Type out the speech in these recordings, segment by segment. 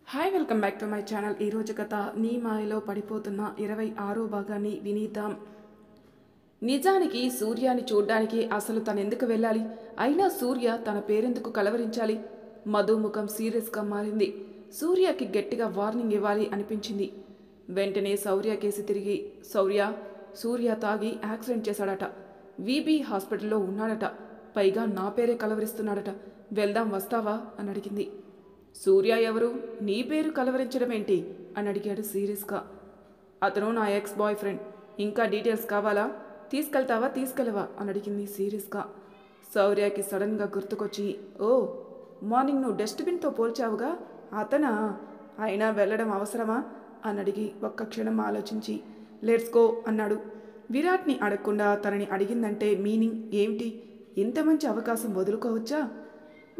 Hi welcome back to my channel. ఈరోజు కథ నీ మాయలో పడిపోతున్న 26వ భాగాన్ని వినీద్దాం. నిజానికి సూర్యాని చూడ్డానికి అసలు తనెందుకు వెళ్ళాలి? అయినా సూర్య తన పేరెందుకు కలవరించాలి? మధు ముఖం సీరియస్గా మారింది. సూర్యకి గట్టిగా వార్నింగ్ ఇవ్వాలి అనిపించింది. వెంటనే శౌర్య కేసి తిరిగి, సూర్య తాగి యాక్సిడెంట్ చేశాడట, వీబీ హాస్పిటల్లో ఉన్నాడట, పైగా నా పేరే కలవరిస్తున్నాడట, వెళ్దాం వస్తావా అని అడిగింది. సూర్య ఎవరు? నీ పేరు కలవరించడమేంటి అని అడిగాడు సీరియస్గా. అతను నా ఎక్స్ బాయ్ ఫ్రెండ్. ఇంకా డీటెయిల్స్ కావాలా? తీసుకెళ్తావా అని అడిగింది సీరియస్గా. శౌర్యకి సడన్గా గుర్తుకొచ్చి, ఓ మార్నింగ్ నువ్వు డస్ట్బిన్తో పోల్చావుగా, అతనా? అయినా వెళ్ళడం అవసరమా అని అడిగి ఒక్క క్షణం ఆలోచించి లెట్స్ గో అన్నాడు. విరాట్ని అడగకుండా తనని అడిగిందంటే మీనింగ్ ఏమిటి? ఇంత మంచి అవకాశం వదులుకోవచ్చా?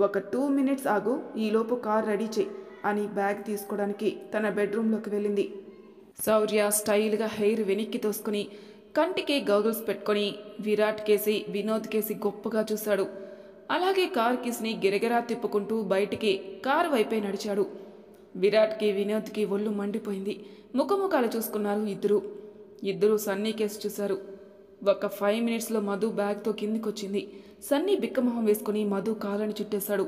ఒక 2 minutes ఆగు, ఈలోపు కార్ రెడీ చేయి అని బ్యాగ్ తీసుకోవడానికి తన బెడ్రూమ్లోకి వెళ్ళింది. శౌర్య స్టైల్గా హెయిర్ వెనక్కి తోసుకుని కంటికి గౌగల్స్ పెట్టుకొని విరాట్ కేసి వినోద్ కేసి గొప్పగా చూశాడు. అలాగే కార్ కీస్ని గిరగిరా తిప్పుకుంటూ బయటికి కారు వైపే నడిచాడు. విరాట్కి వినోద్కి ఒళ్ళు మండిపోయింది. ముఖముఖాలు చూసుకున్నారు ఇద్దరు సన్నీ కేసు చూశారు. ఒక 5 minutesలో మధు బ్యాగ్తో కిందికొచ్చింది. సన్నీ బిక్కమొహం వేసుకుని మధు కాళ్ళని చుట్టేశాడు.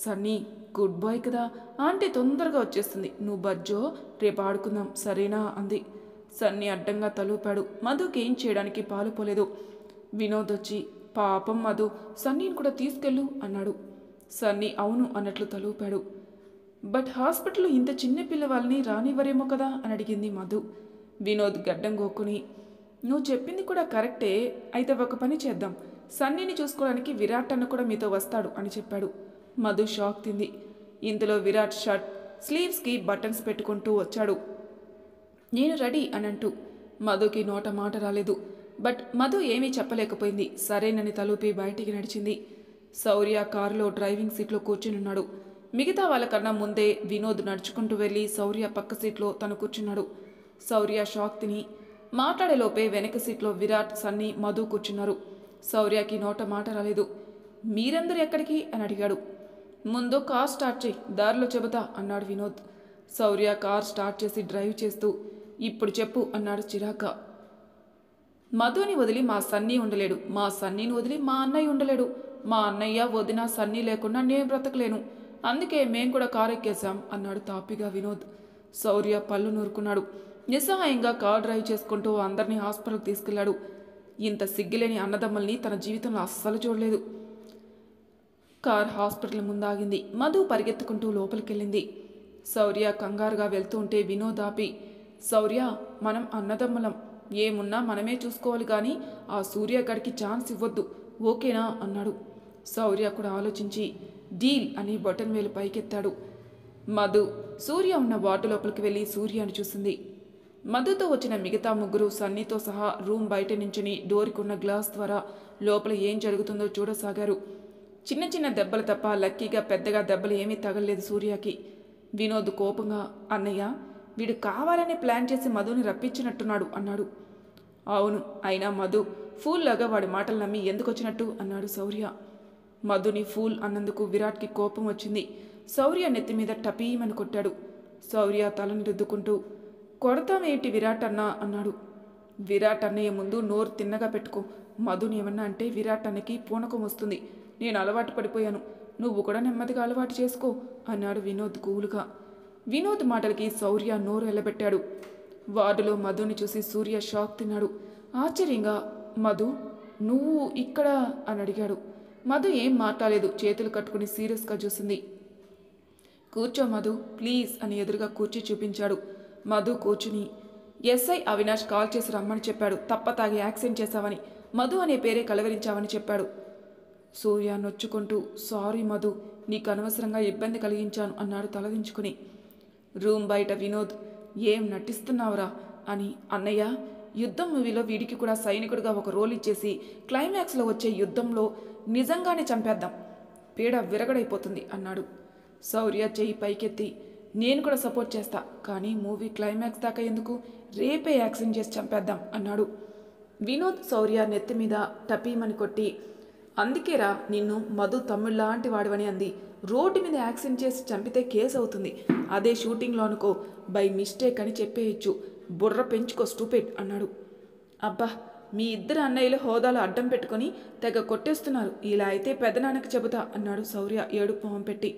సన్నీ గుడ్ బాయ్ కదా, ఆంటీ తొందరగా వచ్చేస్తుంది, నువ్వు బజ్జో, రేపు ఆడుకుందాం సరేనా అంది. సన్నీ అడ్డంగా తలూపాడు. మధుకి ఏం చేయడానికి పాలుపోలేదు. వినోద్ వచ్చి, పాపం మధు, సన్నీని కూడా తీసుకెళ్ళు అన్నాడు. సన్నీ అవును అన్నట్లు తలూపాడు. బట్ హాస్పిటల్లో ఇంత చిన్న పిల్లవాళ్ళని రానివ్వరేమో కదా అని అడిగింది మధు. వినోద్ గడ్డం గోక్కుని, నువ్వు చెప్పింది కూడా కరెక్టే, అయితే ఒక పని చేద్దాం, సన్నీని చూసుకోవడానికి విరాట్ అన్న కూడా మీతో వస్తాడు అని చెప్పాడు. మధు షాక్ తింది. ఇంతలో విరాట్ షర్ట్ స్లీవ్స్కి బటన్స్ పెట్టుకుంటూ వచ్చాడు. నేను రెడీ అనంటూ. మధుకి నోట మాట రాలేదు. బట్ మధు ఏమీ చెప్పలేకపోయింది. సరేనని తలూపి బయటికి నడిచింది. శౌర్య కారులో డ్రైవింగ్ సీట్లో కూర్చునున్నాడు. మిగతా వాళ్ళకన్నా ముందే వినోద్ నడుచుకుంటూ వెళ్ళి శౌర్య పక్క సీట్లో తను కూర్చున్నాడు. శౌర్య షాక్ తిని మాట్లాడేలోపే వెనక సీట్లో విరాట్, సన్నీ, మధు కూర్చున్నారు. శౌర్యకి నోట మాట రాలేదు. మీరందరూ ఎక్కడికి అని అడిగాడు. ముందు కార్ స్టార్ట్ చేయి, దారిలో చెబుతా అన్నాడు వినోద్. శౌర్య కార్ స్టార్ట్ చేసి డ్రైవ్ చేస్తూ, ఇప్పుడు చెప్పు అన్నాడు చిరాక. మధుని వదిలి మా సన్నీ ఉండలేడు, మా సన్నీని వదిలి మా అన్నయ్య ఉండలేడు, మా అన్నయ్య వదిన సన్నీ లేకుండా నేను బ్రతకలేను, అందుకే మేం కూడా కారు ఎక్కేశాం అన్నాడు తాపిగా వినోద్. శౌర్య పళ్ళు నూరుకున్నాడు. నిస్సహాయంగా కార్ డ్రైవ్ చేసుకుంటూ అందరినీ హాస్పిటల్కి తీసుకెళ్లాడు. ఇంత సిగ్గులేని అన్నదమ్మల్ని తన జీవితంలో అస్సలు చూడలేదు. Car hospital ముందాగింది. మధు పరిగెత్తుకుంటూ లోపలికెళ్ళింది. శౌర్య కంగారుగా వెళ్తూ ఉంటే వినోద్ ఆపి, శౌర్య, మనం అన్నదమ్మలం, ఏమున్నా మనమే చూసుకోవాలి కానీ ఆ సూర్యగడికి ఛాన్స్ ఇవ్వద్దు, ఓకేనా అన్నాడు. శౌర్య కూడా ఆలోచించి డీల్ అని బటన్ వేలు పైకెత్తాడు. మధు సూర్య ఉన్న వార్డు లోపలికి వెళ్ళి సూర్యని చూసింది. మధుతో వచ్చిన మిగతా ముగ్గురు సన్నీతో సహా రూమ్ బయట నుంచుని డోర్కున్న గ్లాస్ ద్వారా లోపల ఏం జరుగుతుందో చూడసాగారు. చిన్న చిన్న దెబ్బలు తప్ప లక్కీగా పెద్దగా దెబ్బలు ఏమీ తగలలేదు సూర్యకి. వినోద్ కోపంగా, అన్నయ్య, వీడు కావాలనే ప్లాన్ చేసి మధుని రప్పించినట్టున్నాడు అన్నాడు. అవును, అయినా మధు ఫూల్లాగా వాడి మాటలు నమ్మి ఎందుకు వచ్చినట్టు అన్నాడు శౌర్య. మధుని ఫూల్ అన్నందుకు విరాట్కి కోపం వచ్చింది. శౌర్య నెత్తి మీద టపీమని కొట్టాడు. శౌర్య తలని రుద్దుకుంటూ, కొడతామేంటి విరాట్ అన్నా అన్నాడు. విరాట్ అన్నయ్య ముందు నోరు తిన్నగా పెట్టుకో, మధుని ఏమన్నా అంటే విరాట్ అన్నకి పూనకం వస్తుంది, నేను అలవాటు పడిపోయాను, నువ్వు కూడా నెమ్మదిగా అలవాటు చేసుకో అన్నాడు వినోద్ కూలుగా. వినోద్ మాటలకి శౌర్య నోరు ఎల్లబెట్టాడు. వార్డులో మధుని చూసి సూర్య షాక్ తిన్నాడు. ఆశ్చర్యంగా, మధు నువ్వు ఇక్కడ అని అడిగాడు. మధు ఏం మాట్లాడలేదు, చేతులు కట్టుకుని సీరియస్గా చూసింది. కూర్చో మధు ప్లీజ్ అని ఎదురుగా కూర్చి చూపించాడు. మధు కూర్చుని, ఎస్ఐ అవినాష్ కాల్ చేసి రమ్మని చెప్పాడు, తప్ప తాగి యాక్సిడెంట్ చేశావని, మధు అనే పేరే కలవరించావని చెప్పాడు. సూర్య నొచ్చుకుంటూ, సారీ మధు, నీకు అనవసరంగా ఇబ్బంది కలిగించాను అన్నాడు తలదించుకుని. రూమ్ బయట వినోద్, ఏం నటిస్తున్నావురా అని, అన్నయ్య, యుద్ధం మూవీలో వీడికి కూడా సైనికుడిగా ఒక రోల్ ఇచ్చేసి క్లైమాక్స్లో వచ్చే యుద్ధంలో నిజంగానే చంపేద్దాం, పీడ విరగడైపోతుంది అన్నాడు. శౌర్య చెయ్యి పైకెత్తి, నేను కూడా సపోర్ట్ చేస్తా, కానీ మూవీ క్లైమాక్స్ దాకా ఎందుకు, రేపే యాక్సిడెంట్ చేసి చంపేద్దాం అన్నాడు. వినోద్ శౌర్య నెత్తి మీద టపీమని కొట్టి, అందుకేరా నిన్ను మధు తమ్ముళ్ళలాంటి వాడివని అంది. రోడ్డు మీద యాక్సిడెంట్ చేసి చంపితే కేసు అవుతుంది. అదే షూటింగ్లో అనుకో బై మిస్టేక్ అని చెప్పేయచ్చు. బుర్ర పెంచుకో స్టూపిడ్ అన్నాడు. అబ్బా, మీ ఇద్దరు అన్నయ్యలు హోదాలు అడ్డం పెట్టుకుని తెగ కొట్టేస్తున్నారు. ఇలా అయితే పెదనాన్నకి చెబుతా అన్నాడు శౌర్య ఏడుపు మొహం పెట్టి.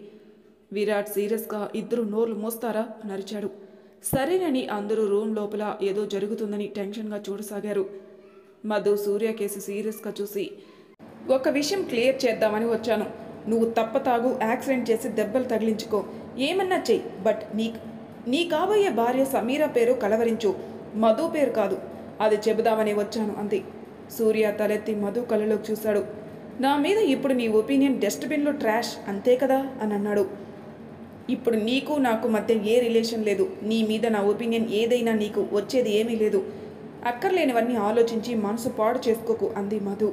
విరాట్ సీరియస్గా ఇద్దరు నోర్లు మోస్తారా అని అరిచాడు. సరేనని అందరూ రూమ్ లోపల ఏదో జరుగుతుందని టెన్షన్గా చూడసాగారు. మధు సూర్య కేసు సీరియస్గా చూసి, ఒక విషయం క్లియర్ చేద్దామని వచ్చాను. నువ్వు తప్పతాగు యాక్సిడెంట్ చేసి దెబ్బలు తగిలించుకో, ఏమన్నా చెయ్యి, బట్ నీ కాబోయే భార్య సమీరా పేరు కలవరించు, మధు పేరు కాదు. అది చెబుదామని వచ్చాను అంది. సూర్య తలెత్తి మధు కళ్ళలోకి చూశాడు. నా మీద ఇప్పుడు నీ ఒపీనియన్ డస్ట్బిన్లో ట్రాష్ అంతే కదా అని అన్నాడు. ఇప్పుడు నీకు నాకు మధ్య ఏ రిలేషన్ లేదు. నీ మీద నా ఒపీనియన్ ఏదైనా నీకు వచ్చేది ఏమీ లేదు. అక్కర్లేనివన్నీ ఆలోచించి మనసు పాడు చేసుకోకు అంది మధు.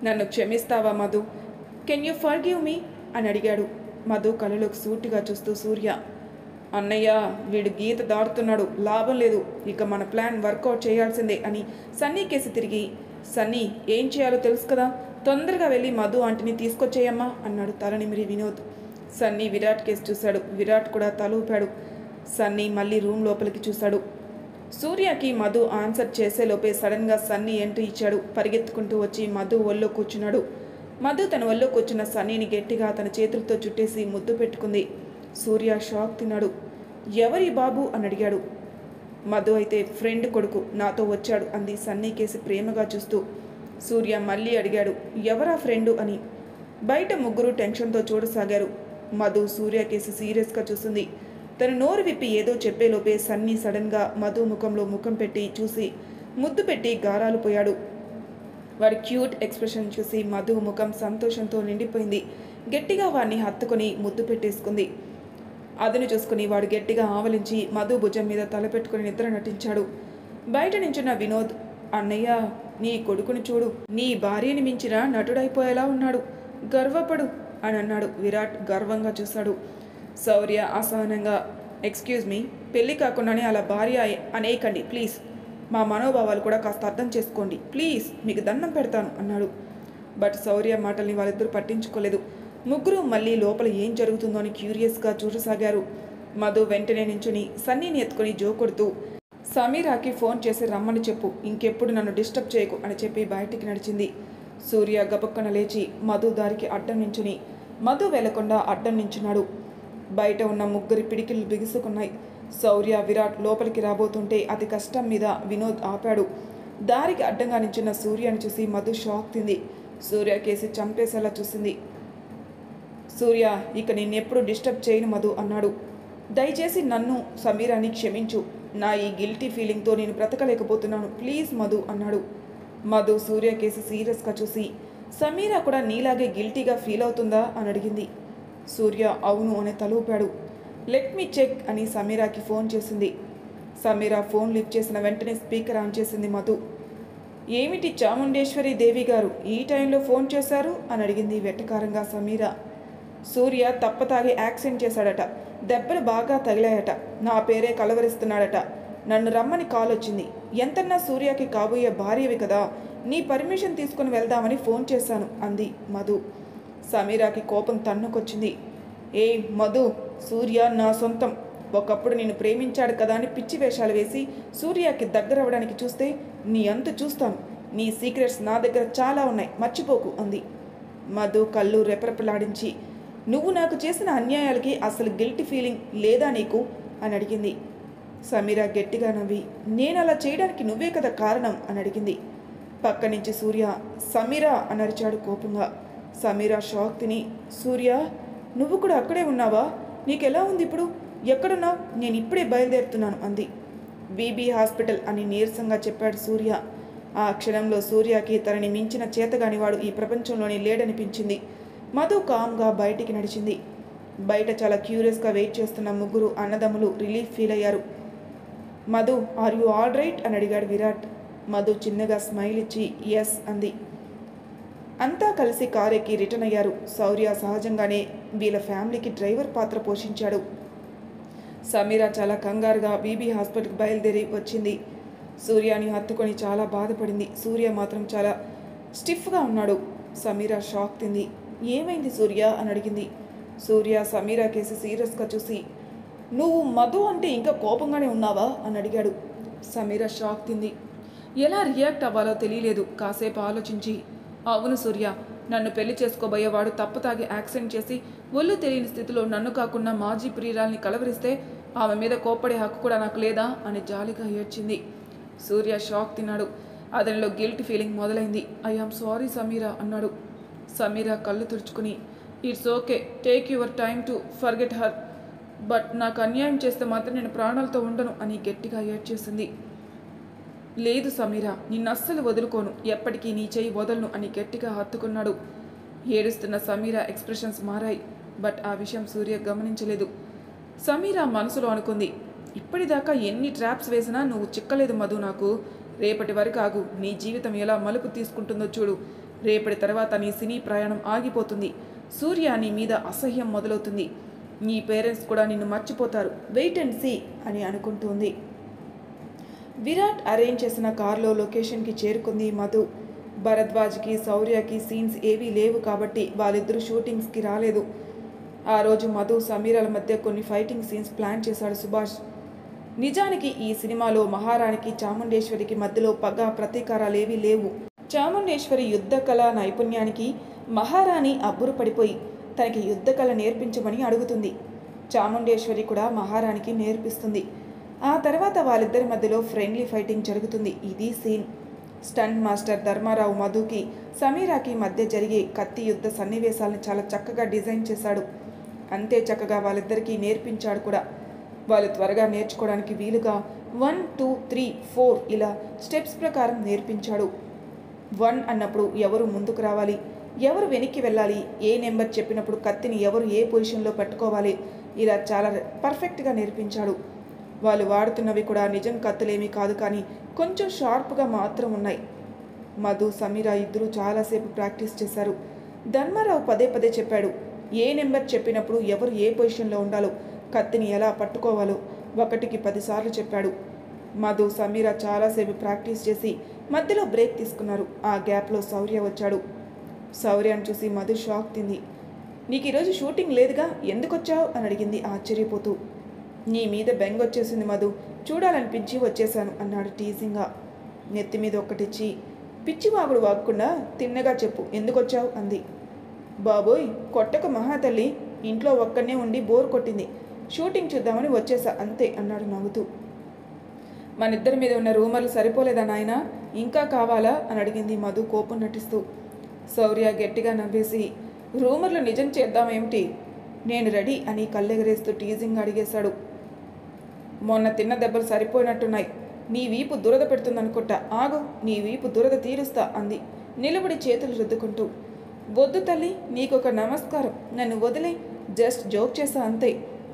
నన్ను క్షమిస్తావా Madhu? Can you forgive me అని అడిగాడు. మధు కళ్ళలోకి సూటిగా చూస్తూ సూర్య, అన్నయ్య వీడు గీత దాటుతున్నాడు, లాభం లేదు, ఇక మన ప్లాన్ వర్కౌట్ చేయాల్సిందే అని సన్నీ కేసి తిరిగి, సన్నీ ఏం చేయాలో తెలుసు కదా, తొందరగా వెళ్ళి మధు ఆంటీని తీసుకొచ్చేయమ్మా అన్నాడు తలనిమిరి వినోద్. సన్నీ విరాట్ కేసు చూశాడు. విరాట్ కూడా తల ఊపాడు. సన్నీ మళ్ళీ రూమ్ లోపలికి చూశాడు. సూర్యకి మధు ఆన్సర్ చేసేలోపే సడన్గా సన్నీ ఎంట్రీ ఇచ్చాడు. పరిగెత్తుకుంటూ వచ్చి మధు ఒళ్ళో కూర్చున్నాడు. మధు తన ఒళ్ళో కూర్చున్న సన్నీని గట్టిగా తన చేతులతో చుట్టేసి ముద్దు పెట్టుకుంది. సూర్య షాక్ తిన్నాడు. ఎవరి బాబు అని అడిగాడు. మధు అయితే ఫ్రెండ్ కొడుకు, నాతో వచ్చాడు అంది సన్నీ కేసి ప్రేమగా చూస్తూ. సూర్య మళ్ళీ అడిగాడు, ఎవరా ఫ్రెండు అని. బయట ముగ్గురు టెన్షన్తో చూడసాగారు. మధు సూర్య కేసి సీరియస్గా చూసింది. తను నోరు విప్పి ఏదో చెప్పేలోపే సన్నీ సడన్గా మధు ముఖంలో ముఖం పెట్టి చూసి ముద్దు పెట్టి గారాలు పోయాడు. వాడి క్యూట్ ఎక్స్ప్రెషన్ చూసి మధు ముఖం సంతోషంతో నిండిపోయింది. గట్టిగా వాడిని హత్తుకొని ముద్దు పెట్టేసుకుంది. అదును చూసుకుని వాడు గట్టిగా ఆవలించి మధు భుజం మీద తలపెట్టుకుని నిద్ర నటించాడు. బయట నించున్న వినోద్, అన్నయ్య నీ కొడుకుని చూడు, నీ భార్యని మించిన నటుడైపోయేలా ఉన్నాడు, గర్వపడు అని అన్నాడు. విరాట్ గర్వంగా చూశాడు. శౌర్య అసహనంగా, ఎక్స్క్యూజ్ మీ, పెళ్ళి కాకుండానే అలా భార్య అనేకండి ప్లీజ్, మా మనోభావాలు కూడా కాస్త అర్థం చేసుకోండి ప్లీజ్, మీకు దండం పెడతాను అన్నాడు. బట్ శౌర్య మాటల్ని వాళ్ళిద్దరూ పట్టించుకోలేదు. ముగ్గురు మళ్ళీ లోపల ఏం జరుగుతుందో అని క్యూరియస్గా చూడసాగారు. మధు వెంటనే నించుని సన్నీని ఎత్తుకుని జోకొడుతూ, సమీరాకి ఫోన్ చేసి రమ్మని చెప్పు, ఇంకెప్పుడు నన్ను డిస్టర్బ్ చేయకు అని చెప్పి బయటికి నడిచింది. సూర్య గబక్కన లేచి మధు దారికి అడ్డం నించుని మధు వెళ్లకుండా అడ్డం నించున్నాడు. బయట ఉన్న ముగ్గురి పిడికిలు బిగుసుకున్నాయి. శౌర్య విరాట్ లోపలికి రాబోతుంటే అతి కష్టం మీద వినోద్ ఆపాడు. దారికి అడ్డంగా నించున్న సూర్యని చూసి మధు షాక్ తింది. సూర్య కేసి చంపేసేలా చూసింది. సూర్య, ఇక నిన్నెప్పుడు డిస్టర్బ్ చేయను మధు అన్నాడు. దయచేసి నన్ను సమీరాని క్షమించు, నా ఈ గిల్టీ ఫీలింగ్తో నేను బ్రతకలేకపోతున్నాను ప్లీజ్ మధు అన్నాడు. మధు సూర్య కేసి సీరియస్గా చూసి, సమీరా కూడా నీలాగే గిల్టీగా ఫీల్ అవుతుందా అని అడిగింది. సూర్య అవును అని తలూపాడు. లెట్ మీ చెక్ అని సమీరాకి ఫోన్ చేసింది. సమీరా ఫోన్ లిఫ్ట్ చేసిన వెంటనే స్పీకర్ ఆన్ చేసింది మధు. ఏమిటి చాముండేశ్వరి దేవి గారు ఈ టైంలో ఫోన్ చేశారు అని అడిగింది వెటకారంగా సమీరా. సూర్య తప్పతాగి యాక్సిడెంట్ చేశాడట, దెబ్బలు బాగా తగిలాయట, నా పేరే కలవరిస్తున్నాడట, నన్ను రమ్మని కాల్ వచ్చింది, ఎంతన్నా సూర్యకి కాబోయే భార్యవి కదా, నీ పర్మిషన్ తీసుకుని వెళ్దామని ఫోన్ చేశాను అంది మధు. సమీరాకి కోపం తన్నుకొచ్చింది. ఏ మధు, సూర్య నా సొంతం, ఒకప్పుడు నేను ప్రేమించాడు కదా అని పిచ్చి వేషాలు వేసి సూర్యకి దగ్గరవ్వడానికి చూస్తే నీ అంతు చూస్తాను, నీ సీక్రెట్స్ నా దగ్గర చాలా ఉన్నాయి మర్చిపోకు అంది. మధు కళ్ళు రెపరెపలాడించి, నువ్వు నాకు చేసిన అన్యాయాలకి అసలు గిల్టీ ఫీలింగ్ లేదా నీకు అని అడిగింది. సమీరా గట్టిగా నవ్వి, నేను అలా చేయడానికి నువ్వే కదా కారణం అని అడిగింది. పక్క నుంచి సూర్య సమీరా అని అరిచాడు కోపంగా. సమీరా షాక్ తిని, సూర్య నువ్వు కూడా అక్కడే ఉన్నావా, నీకెలా ఉంది ఇప్పుడు, ఎక్కడున్నావు, నేను ఇప్పుడే బయలుదేరుతున్నాను అంది. బీబీ హాస్పిటల్ అని నీరసంగా చెప్పాడు సూర్య. ఆ క్షణంలో సూర్యకి తనని మించిన చేతగానివాడు ఈ ప్రపంచంలోనే లేడనిపించింది. మధు కామ్గా బయటికి నడిచింది. బయట చాలా క్యూరియస్గా వెయిట్ చేస్తున్న ముగ్గురు అన్నదమ్ములు రిలీఫ్ ఫీల్ అయ్యారు. Madhu, are you all right అని అడిగాడు విరాట్. మధు చిన్నగా స్మైల్ ఇచ్చి ఎస్ అంది. అంతా కలిసి కారెక్కి రిటర్న్ అయ్యారు. శౌర్య సహజంగానే వీళ్ళ ఫ్యామిలీకి డ్రైవర్ పాత్ర పోషించాడు. సమీరా చాలా కంగారుగా బీబీ హాస్పిటల్కి బయలుదేరి వచ్చింది. సూర్యాని హత్తుకొని చాలా బాధపడింది. సూర్య మాత్రం చాలా స్టిఫ్గా ఉన్నాడు. సమీర షాక్ తింది. ఏమైంది సూర్య అని అడిగింది. సూర్య సమీర కేసి సీరియస్గా చూసి, నువ్వు మధు అంటే ఇంకా కోపంగానే ఉన్నావా అని అడిగాడు. సమీర షాక్ తింది. ఎలా రియాక్ట్ అవ్వాలో తెలియలేదు. కాసేపు ఆలోచించి, అవును సూర్య, నన్ను పెళ్లి చేసుకోబోయేవాడు తప్పు తాగి యాక్సిడెంట్ చేసి ఒళ్ళు తెలియని స్థితిలో నన్ను కాకుండా మాజీ ప్రియురాల్ని కలవరిస్తే ఆమె మీద కోప్పడే హక్కు కూడా నాకు లేదా అని జాలిగా ఏడ్చింది. సూర్య షాక్ తిన్నాడు. అతనిలో గిల్ట్ ఫీలింగ్ మొదలైంది. ఐ ఆమ్ సారీ సమీర అన్నాడు. సమీర కళ్ళు తుడుచుకుని, it's okay, take your time to forget her, but నాకు అన్యాయం చేస్తే మాత్రం నేను ప్రాణాలతో ఉండను అని గట్టిగా ఏడ్చేసింది. లేదు సమీర, నిన్నస్సలు వదులుకోను, ఎప్పటికీ నీ చేయి వదలను అని గట్టిగా హత్తుకున్నాడు. ఏడుస్తున్న సమీర ఎక్స్ప్రెషన్స్ మారాయి. బట్ ఆ విషయం సూర్య గమనించలేదు. సమీర మనసులో అనుకుంది, ఇప్పటిదాకా ఎన్ని ట్రాప్స్ వేసినా నువ్వు చిక్కలేదు మధు నాకు. రేపటి వరకు ఆగు, నీ జీవితం ఎలా మలుపు తీసుకుంటుందో చూడు. రేపటి తర్వాత నీ సినీ ప్రయాణం ఆగిపోతుంది. సూర్య నీ మీద అసహ్యం మొదలవుతుంది. నీ పేరెంట్స్ కూడా నిన్ను మర్చిపోతారు. వెయిట్ అండ్ సీ అని అనుకుంటుంది. విరాట్ అరేంజ్ చేసిన కారులో లొకేషన్కి చేరుకుంది మధు. భరద్వాజ్కి శౌర్యకి సీన్స్ ఏవీ లేవు కాబట్టి వాళ్ళిద్దరూ షూటింగ్స్కి రాలేదు. ఆ రోజు మధు సమీరల మధ్య కొన్ని ఫైటింగ్ సీన్స్ ప్లాన్ చేశాడు సుభాష్. నిజానికి ఈ సినిమాలో మహారాణికి చాముండేశ్వరికి మధ్యలో పగ ప్రతీకారాలేవీ లేవు. చాముండేశ్వరి యుద్ధ కళ నైపుణ్యానికి మహారాణి అబ్బురు పడిపోయి తనకి యుద్ధ కళ నేర్పించమని అడుగుతుంది. చాముండేశ్వరి కూడా మహారాణికి నేర్పిస్తుంది. ఆ తర్వాత వాళ్ళిద్దరి మధ్యలో ఫ్రెండ్లీ ఫైటింగ్ జరుగుతుంది. ఇది సీన్. స్టంట్ మాస్టర్ ధర్మారావు మధుకి సమీరాకి మధ్య జరిగే కత్తి యుద్ధ సన్నివేశాలను చాలా చక్కగా డిజైన్ చేశాడు. అంతే చక్కగా వాళ్ళిద్దరికీ నేర్పించాడు కూడా. వాళ్ళు త్వరగా నేర్చుకోవడానికి వీలుగా 1, 2, 3, 4 ఇలా స్టెప్స్ ప్రకారం నేర్పించాడు. 1 అన్నప్పుడు ఎవరు ముందుకు రావాలి, ఎవరు వెనక్కి వెళ్ళాలి, ఏ నెంబర్ చెప్పినప్పుడు కత్తిని ఎవరు ఏ పొజిషన్లో పెట్టుకోవాలి, ఇలా చాలా పర్ఫెక్ట్గా నేర్పించాడు. వాళ్ళు వాడుతున్నవి కూడా నిజం కత్తులేమీ కాదు, కానీ కొంచెం షార్ప్గా మాత్రం ఉన్నాయి. మధు సమీర ఇద్దరూ చాలాసేపు ప్రాక్టీస్ చేశారు. ధర్మారావు పదే పదే చెప్పాడు, ఏ నెంబర్ చెప్పినప్పుడు ఎవరు ఏ పొజిషన్లో ఉండాలో, కత్తిని ఎలా పట్టుకోవాలో 1కి 10 సార్లు చెప్పాడు. మధు సమీర చాలాసేపు ప్రాక్టీస్ చేసి మధ్యలో బ్రేక్ తీసుకున్నారు. ఆ గ్యాప్లో శౌర్య వచ్చాడు. శౌర్యాన్ని చూసి మధు షాక్ తింది. నీకు ఈరోజు షూటింగ్ లేదుగా, ఎందుకు వచ్చావు అని అడిగింది ఆశ్చర్యపోతూ. నీ మీద బెంగొచ్చేసింది మధు, చూడాలనిపించి వచ్చేశాను అన్నాడు టీజింగ్గా. నెత్తి మీద ఒక్కటిచ్చి, పిచ్చివాగుడు వాగకుండా తిన్నగా చెప్పు, ఎందుకొచ్చావు అంది. బాబోయ్, కొట్టక మహాతల్లి, ఇంట్లో ఒక్కనే ఉండి బోర్ కొట్టింది, షూటింగ్ చూద్దామని వచ్చేసా అంతే అన్నాడు నవ్వుతూ. మనిద్దరి మీద ఉన్న రూమర్లు సరిపోలేదా నాయనా, ఇంకా కావాలా అని అడిగింది మధు కోపం నటిస్తూ. శౌర్య గట్టిగా నవ్వేసి, రూమర్లు నిజం చేద్దామేమిటి, నేను రెడీ అని కళ్ళెగరేస్తూ టీజింగ్ అడిగేశాడు. మొన్న తిన్న దెబ్బలు సరిపోయినట్టున్నాయి, నీ వీపు దురద పెడుతుందనుకుంటా, ఆగు, నీ వీపు దురద తీరుస్తా అంది నిలబడి చేతులు రుద్దుకుంటూ. వద్దు తల్లి, నీకొక నమస్కారం, నన్ను వదిలే, జస్ట్ జోక్ చేసా అంతే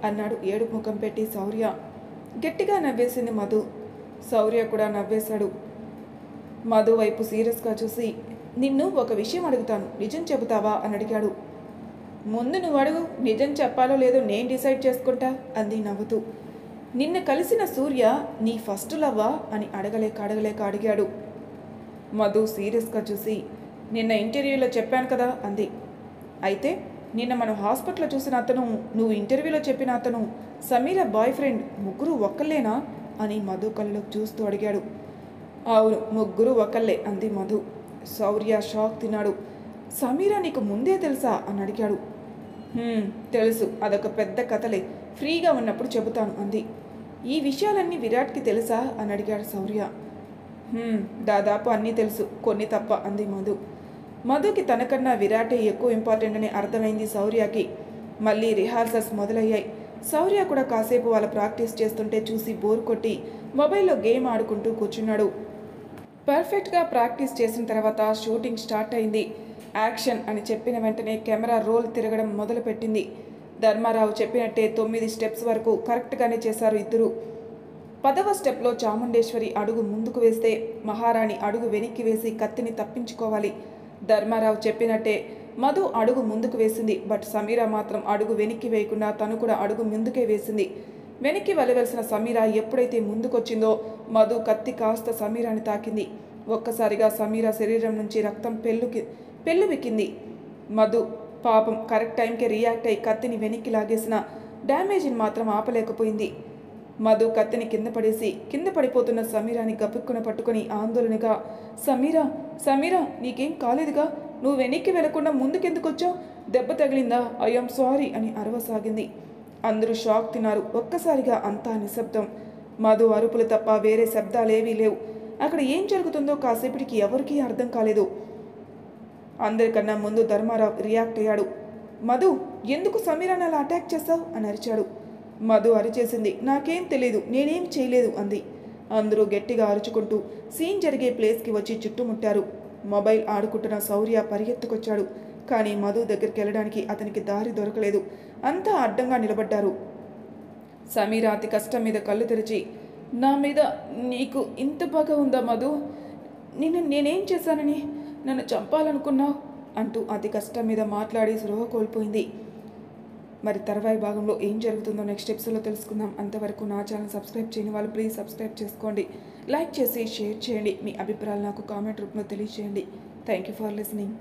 అన్నాడు ఏడుపు ముఖం పెట్టి శౌర్య. గట్టిగా నవ్వేసింది మధు. శౌర్య కూడా నవ్వేశాడు. మధు వైపు సీరియస్గా చూసి, నిన్ను ఒక విషయం అడుగుతాను, నిజం చెబుతావా అని అడిగాడు. ముందు నువ్వు అడుగు, నిజం చెప్పాలో లేదో నేను డిసైడ్ చేసుకుంటా అంది నవ్వుతూ. నిన్న కలిసిన సూర్య నీ ఫస్ట్ లవ్వా అని అడగలేక అడిగాడు. మధు సీరియస్గా చూసి, నిన్న ఇంటర్వ్యూలో చెప్పాను కదా అంది. అయితే నిన్న మనం హాస్పిటల్లో చూసిన అతను, నువ్వు ఇంటర్వ్యూలో చెప్పిన అతను సమీర బాయ్ ఫ్రెండ్, ముగ్గురు ఒక్కళ్ళేనా అని మధు కళ్ళలోకి చూస్తూ అడిగాడు. అవును, ముగ్గురు ఒకళ్ళే అంది మధు. శౌర్య షాక్ తిన్నాడు. సమీర నీకు ముందే తెలుసా అని అడిగాడు. తెలుసు, అదొక పెద్ద కథలే, ఫ్రీగా ఉన్నప్పుడు చెబుతాను అంది. ఈ విషయాలన్నీ విరాట్కి తెలుసా అని అడిగాడు శౌర్య. దాదాపు అన్నీ తెలుసు, కొన్ని తప్ప అంది మధు. మధుకి తనకన్నా విరాటే ఎక్కువ ఇంపార్టెంట్ అని అర్థమైంది శౌర్యకి. మళ్ళీ రిహార్సల్స్ మొదలయ్యాయి. శౌర్య కూడా కాసేపు వాళ్ళ ప్రాక్టీస్ చేస్తుంటే చూసి బోర్ కొట్టి మొబైల్లో గేమ్ ఆడుకుంటూ కూర్చున్నాడు. పర్ఫెక్ట్గా ప్రాక్టీస్ చేసిన తర్వాత షూటింగ్ స్టార్ట్ అయింది. యాక్షన్ అని చెప్పిన వెంటనే కెమెరా రోల్ తిరగడం మొదలుపెట్టింది. ధర్మారావు చెప్పినట్టే 9 స్టెప్స్ వరకు కరెక్ట్గానే చేశారు ఇద్దరు. 10వ స్టెప్లో చాముండేశ్వరి అడుగు ముందుకు వేస్తే మహారాణి అడుగు వెనక్కి వేసి కత్తిని తప్పించుకోవాలి. ధర్మారావు చెప్పినట్టే మధు అడుగు ముందుకు వేసింది. బట్ సమీర మాత్రం అడుగు వెనక్కి వేయకుండా తను కూడా అడుగు ముందుకే వేసింది. వెనక్కి వెళ్ళవలసిన సమీర ఎప్పుడైతే ముందుకొచ్చిందో మధు కత్తి కాస్త సమీరాని తాకింది. ఒక్కసారిగా సమీర శరీరం నుంచి రక్తం పెళ్ళిబెక్కింది. మధు పాపం కరెక్ట్ టైంకి రియాక్ట్ అయి కత్తిని వెనక్కి లాగేసిన డ్యామేజ్ని మాత్రం ఆపలేకపోయింది. మధు కత్తిని కింద పడిపోతున్న సమీరాని గబుక్కున పట్టుకొని ఆందోళనగా, సమీరా సమీరా నీకేం కాలేదుగా, నువ్వు వెనక్కి వెళ్లకుండా ముందుకెందుకొచ్చావు, దెబ్బ తగిలిందా, ఐఎమ్ సారీ అని అరవసాగింది. అందరూ షాక్ తిన్నారు. ఒక్కసారిగా అంతా నిశ్శబ్దం. మధు అరుపులు తప్ప వేరే శబ్దాలేవీ లేవు. అక్కడ ఏం జరుగుతుందో కాసేపటికి ఎవరికీ అర్థం కాలేదు. అందరికన్నా ముందు ధర్మారావు రియాక్ట్ అయ్యాడు. మధు, ఎందుకు సమీరాని అలా అటాక్ చేస్తావు అని అరిచాడు. మధు అరిచేసింది. నాకేం తెలీదు, నేనేం చేయలేదు అంది. అందరూ గట్టిగా అరుచుకుంటూ సీన్ జరిగే ప్లేస్కి వచ్చి చుట్టుముట్టారు. మొబైల్ ఆడుకుంటున్న శౌర్య పరిగెత్తుకొచ్చాడు. కానీ మధు దగ్గరికి వెళ్ళడానికి అతనికి దారి దొరకలేదు. అంతా అడ్డంగా నిలబడ్డారు. సమీర అతి కష్టం మీద కళ్ళు తెరిచి, నా మీద నీకు ఇంత బాగా ఉందా మధు, నేనేం చేశానని నన్ను చంపాలనుకున్నావు అంటూ అతి కష్టం మీద మాట్లాడి స్పృహ కోల్పోయింది. మరి తర్వాయి భాగంలో ఏం జరుగుతుందో నెక్స్ట్ ఎపిసోడ్లో తెలుసుకుందాం. అంతవరకు నా ఛానల్ సబ్స్క్రైబ్ చేయని వాళ్ళు ప్లీజ్ సబ్స్క్రైబ్ చేసుకోండి. లైక్ చేసి షేర్ చేయండి. మీ అభిప్రాయాలు నాకు కామెంట్ రూపంలో తెలియజేయండి. Thank you for listening.